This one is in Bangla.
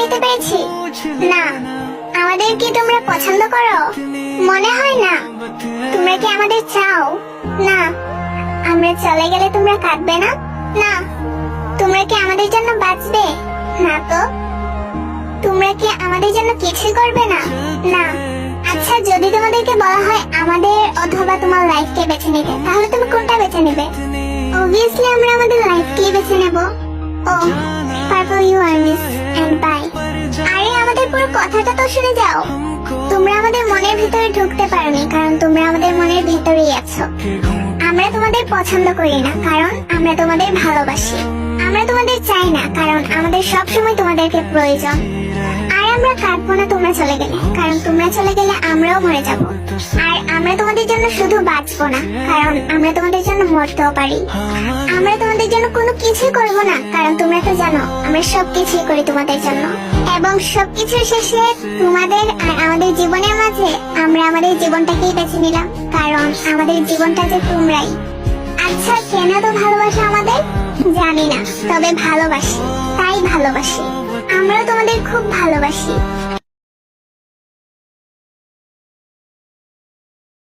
নিতে পেরেছি? না। আমাদের কি তোমরা পছন্দ করো? মনে হয় না। তোমরা কি আমাদের চাও? না। আমরা চলে গেলে তোমরা কাঁদবে না? না। তোমরা কি আমাদের জন্য বাঁচবে? না তো। তোমরা কি আমাদের জন্য কিছু করবে না? না। আচ্ছা, যদি তোমাদেরকে বলা হয় আমাদের অথবা তোমার লাইফকে বেছে নিতে, তাহলে তুমি কোনটা বেছে নেবে? অবভিয়াসলি আমরা আমাদের লাইফকেই বেছে নেব। Oh purple, you are miss and bye. আরে আমাদের পুরো কথাটা তো শুনে যাও। তোমরা আমাদের মনের ভিতরে ঢুকতে পারোনি, কারণ তোমরা আমাদের মনের ভিতরেই আছো। আমরা তোমাদের পছন্দ করি না, কারণ আমরা তোমাদের ভালোবাসি। আমরা তোমাদের চাই না, কারণ আমাদের সবসময় তোমাদেরকে প্রয়োজন। আর আমরা কাঁদবো না তোমরা চলে গেলে, কারণ তোমরা চলে গেলে আমরাও মরে যাব। আর আমরা তোমাদের জন্য শুধু বাঁচবো না, কারণ আমরা তোমাদের জন্য মরতেও পারি। আমরা তোমাদের জন্য কোনো কিছুই করবো না, কারণ তোমরা তো জানো আমরা সবকিছুই করি তোমাদের জন্য। এবং সবকিছুর শেষে তোমাদের আর আমাদের জীবনের মাঝে আমরা আমাদের জীবনটাকেই বেছে নিলাম, কারণ আমাদের জীবনটা যে তোমরাই। আচ্ছা, কেন তো ভালোবাসা আমাদের জানি না, তবে ভালোবাসি, তাই ভালোবাসি। আমরাও তোমাদের খুব ভালোবাসি।